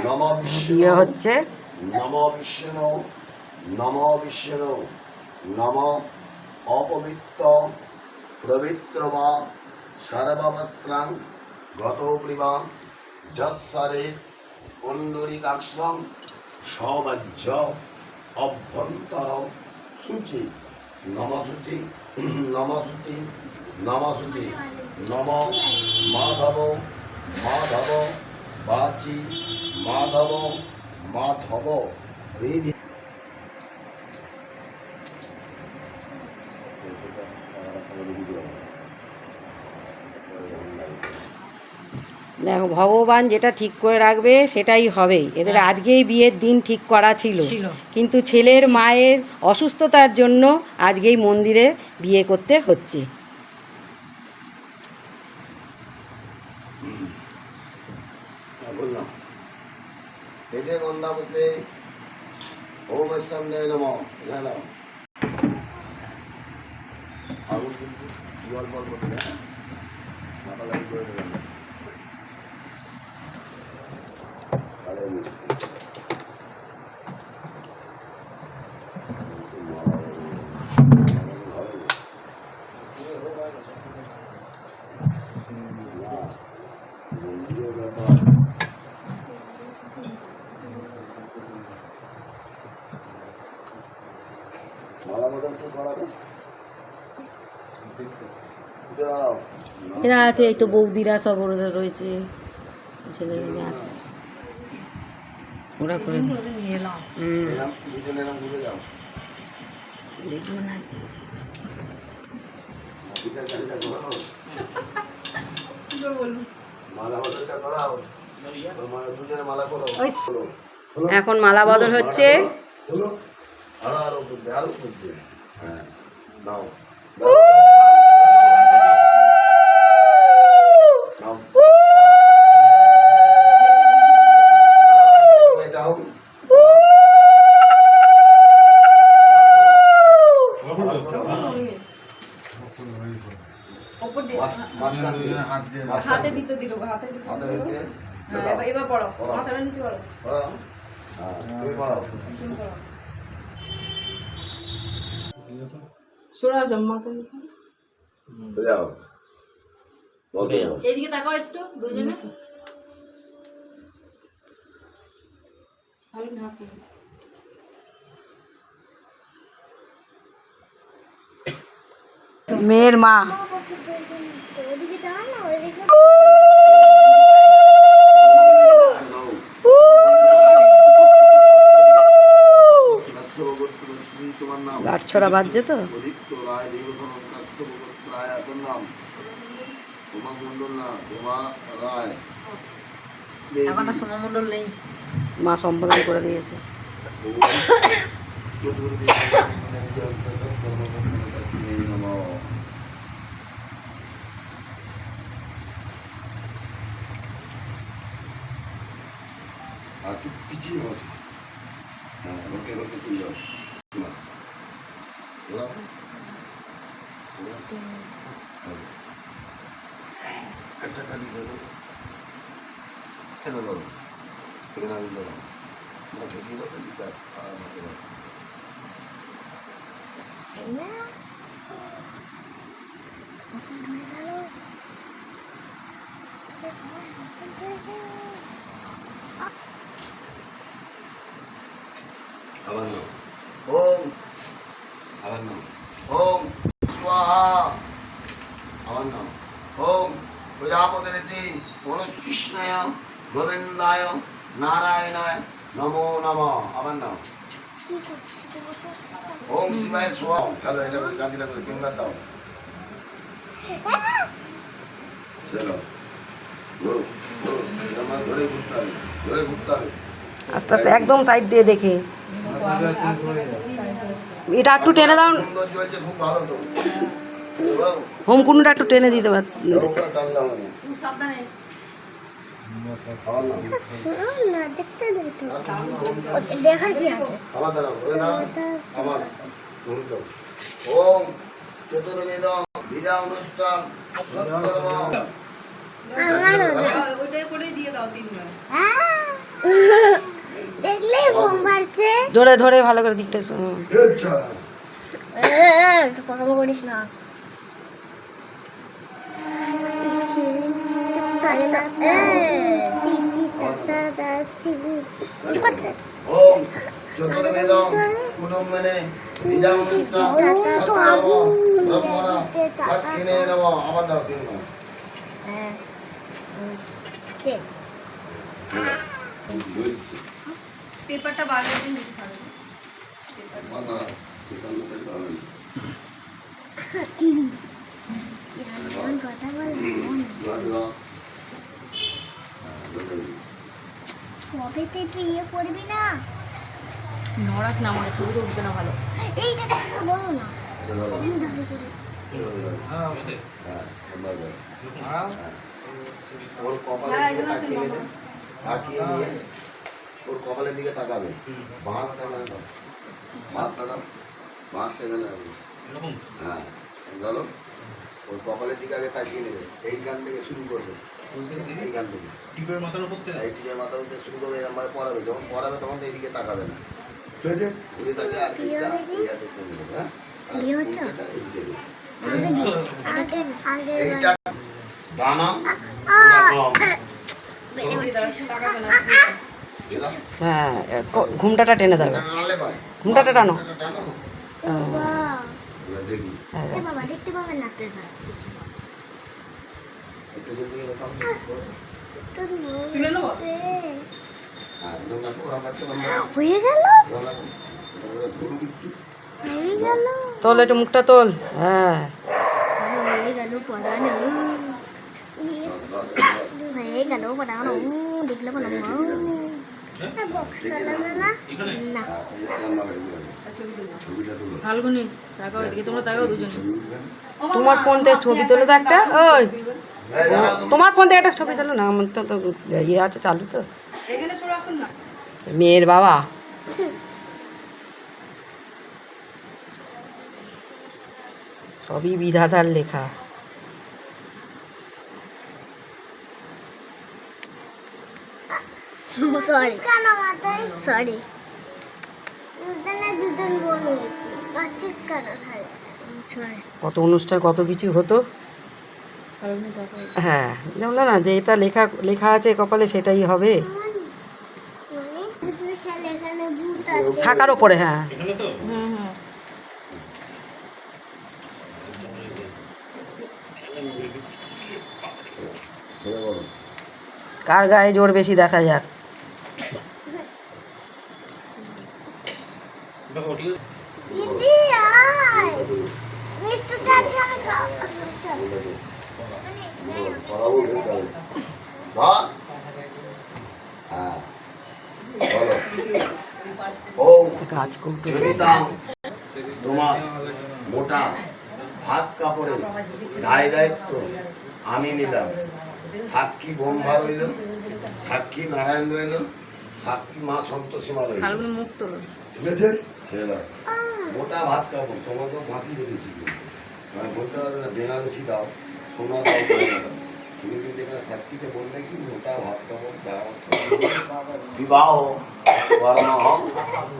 নম বিয়ে হচ্ছে। নম বিষ্ণু নম বিষ্ণু নম অপবিত্র পবিত্র বা সর্ববস্ত্রাং গতপ্রিবা যৎসরে পুণ্ডরীকাক্ষং সবজ্জ অভ্যন্তর শুচি নমশুচি নমশুচি নমশুচি নম মাধব মাধব বাচি মাধব মাধব হৃদি দেখো, ভগবান যেটা ঠিক করে রাখবে সেটাই হবে। এদের আজকেই বিয়ের দিন ঠিক করা ছিল, কিন্তু ছেলের মায়ের অসুস্থতার জন্য আজকেই মন্দিরে বিয়ে করতে হচ্ছে। বললাম এতে গন্ধাপত্রে ওম স্কন্দে নমঃ এখানে আগুন কিন্তু জল বল করতে মাথা লাগি করে দেবেন তাহলে মালা বদল কি করাবে এরা আছে, এই তো বৌদিরা সব ওরা রয়েছে, ছেলেরা আছে, ওরা করে দেখবো না। এখন মালা বদল হচ্ছে। হাতে ভিতর দিল, হাতে এবার পড়ো, মাথাটা নিচে পড়ো। সরা জম্মাতে এদিকে তাকাও একটু দুজনে। মেয়ের মা গাছ ছড়া বাজছে তো। মা সম্বোধন করে দিয়েছে। আর একটু পিছিয়ে বসো, হ্যাঁ ওকে ওকে তুই যাও একটা খালি ধরো এখানে ধরো, এখানে আমি ধরো ঠেকিয়ে দাও খালি ব্যাস। আর আমাকে ধরো আবার নাও ওম, আবার নাও ওম স্বাহা, আবার নাও ওম প্রজাপতি ঋষি কৃষ্ণায় গোবিন্দায় নারায়ণায় নমো নমঃ, আবার নাও ওম শিবায় স্বাহা। চলো এটা গান্ধীটা করে ফিঙ্গার দাও, চলো ধরো ধরো, আমার ধরে ঘুরতে হবে, ধরে ঘুরতে হবে আস্তে আস্তে, একদম সাইড দিয়ে দেখে। এটা একটু টেনে দাও, হোমকুন্ডটা একটু টেনে দিতে পার। ধরে ধরে ভালো করে দিকটা আচ্ছা কথা বলিস না ওম চতুর্বেদম কুটুম্বনে নিজামুক্তা সত্তাব ব্রহ্মণা সাক্ষিনে নম আবার দাও তিনবার পেপারটা বার করে নিতে পারবে মাথা এখানে থেকে হবে কথা বল দাও সবেতে তুই ইয়ে করবি না নড়াস না আমার ছবি তো উঠবে না ভালো এইটা কথা বলো না আমি দাবি করি ওর কপালের দিকে তাকিয়ে নেবে তাকিয়ে নিয়ে ওর কপালের দিকে তাকাবে বাঁধটা কেন দাও বাঁধটা দাও বাঁধটা কেন রাখবে হ্যাঁ গেল ওর কপালের দিকে আগে তাকিয়ে নেবে এই গান থেকে শুরু করবে এই গান থেকে টিপের মাথার উপর থেকে এই টিপের মাথা উঠে শুরু করবে এরকম ভাবে পড়াবে যখন পড়াবে তখন এইদিকে তাকাবে না ঠিক আছে ঘুরে তাকে আর দিকটা এই হাতে করে দেবে হ্যাঁ আর উল্টোটা এদিকে দেবে আগে আগে এইটা দানা গম দিলাম হ্যাঁ ঘুমটাটা টেনে দেবে নালে ভাই ঘুমটাটা টানো টানো এবার দেখি বাবা দেখতে পাবেন না একটু যদি এরকম তুলে নেবো হ্যাঁ এরকম রাখো ওরা রাখতে পারবে হয়ে গেল ধরুক একটু হয়ে গেল তোল একটু মুখটা তোল হ্যাঁ হয়ে গেল পড়ানো হয়ে গেল পড়ানো দেখলে পড়ানো বক্স চালানো না না ছবিটা তুলো ফাল্গুনি তাকাও এদিকে তোমরা তাকাও দুজন তোমার ফোন থেকে ছবি তোলো তো একটা ওই তোমার ফোন থেকে একটা ছবি তোলো না আমার তো ইয়ে আছে চালু তো এখানে সরে আসুন না মেয়ের বাবা সবই বিধাতার লেখা সরি কেন মাথায় সরি দুজন বলে পাচ্ছিস কেন সরি কত অনুষ্ঠান কত কিছু হতো হ্যাঁ বললো না যে এটা লেখা লেখা আছে কপালে সেটাই হবে এখানে ভূত আছে শাখার ওপরে হ্যাঁ এখানে তো ছেড়ে বলো কার গায়ে জোর বেশি দেখা যাক দেখো ঠিক আছে দিদি আয় মিষ্টি কাছে আমি খাবো পড়াবো খেলতে হবে ধর হ্যাঁ বলো ও কাজ কৌটো যদি দাও তোমার মোটা হাত কাপড়ে দায় দায়িত্ব আমি নিলাম সাক্ষী ব্রহ্মা রইল সাক্ষী নারায়ণ রইল সাক্ষী মা সন্তোষীমা রইল ফাল্গুনি মুখ তোলো ঠিক আছে ছেলে মোটা ভাত কাপড় তোমাকে বাকি রেখেছি কিন্তু মানে বলতে পারবে না বেনারসি দাও সোনা দাও গয়না দাও তুমি কিন্তু এখানে সাক্ষীতে বললে কি মোটা ভাত কাপড় দাও বিবাহ কর্ম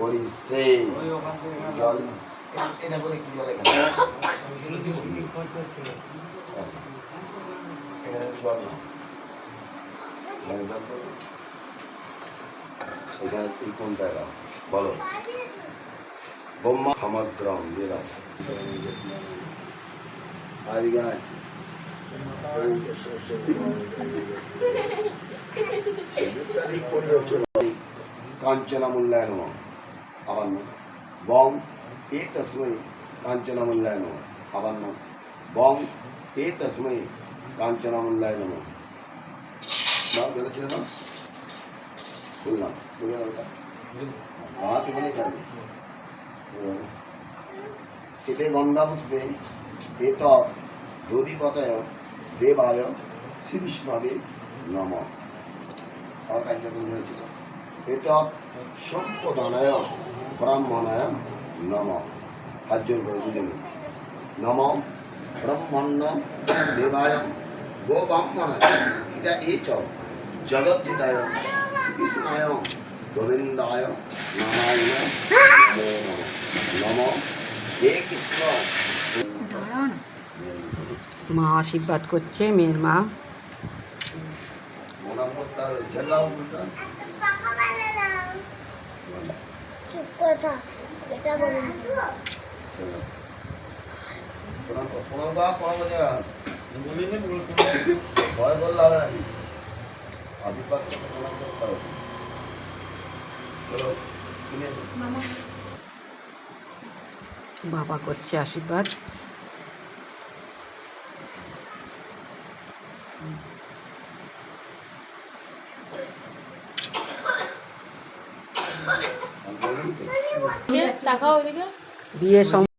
করি সেই জল এটা বলে কি জল এখানে এখানে জল না এখানে এই কোনটা দাও বলো ব্রহ্মা সমগ্রম দিয়ে দাও আদিকে আয় কাঞ্চনা মূল্যায়ন আবার না বং এ তসময় কাঞ্চনা মূল্যায়ন আবার না বং এ তসময় কাঞ্চনা মূল্যায়ন না বেরোচ্ছিল না শুনলাম বুঝে ওটা হাত এখানে যাবে এতে গন্ধা পুষ্পে এত দধিপতয় দেবায় শ্রী বিষ্ণবে নম আর কার্যক্রম হয়েছিল এত সম্পদানায় ব্রাহ্মণায় নম হাজর করে বুঝলেন নম ব্রহ্মণ্য দেবায় গো ব্রাহ্মণায় এটা এই চ জগৎ হিতায় শ্রীকৃষ্ণায় গোবিন্দায় নারায়ণ নম হে কৃষ্ণ। দাঁড়াও না। মা আশীর্বাদ করছে, মেয়ের মা। প্রণাম করতে হবে, ঝেলাও বলতে হবে। পাকা বানা দাও। চুপ করে থাক। এটা বলি। প্রণাম কর, প্রণাম কর, প্রণাম করে যা। বললি না বল ভয় করলে হবে নাকি? আশীর্বাদ করতে প্রণাম করতে হবে। চলো কিনে দে। বাবা করছে আশীর্বাদ। আমি বললাম তো। তাকাও ওইদিকে। বিয়ে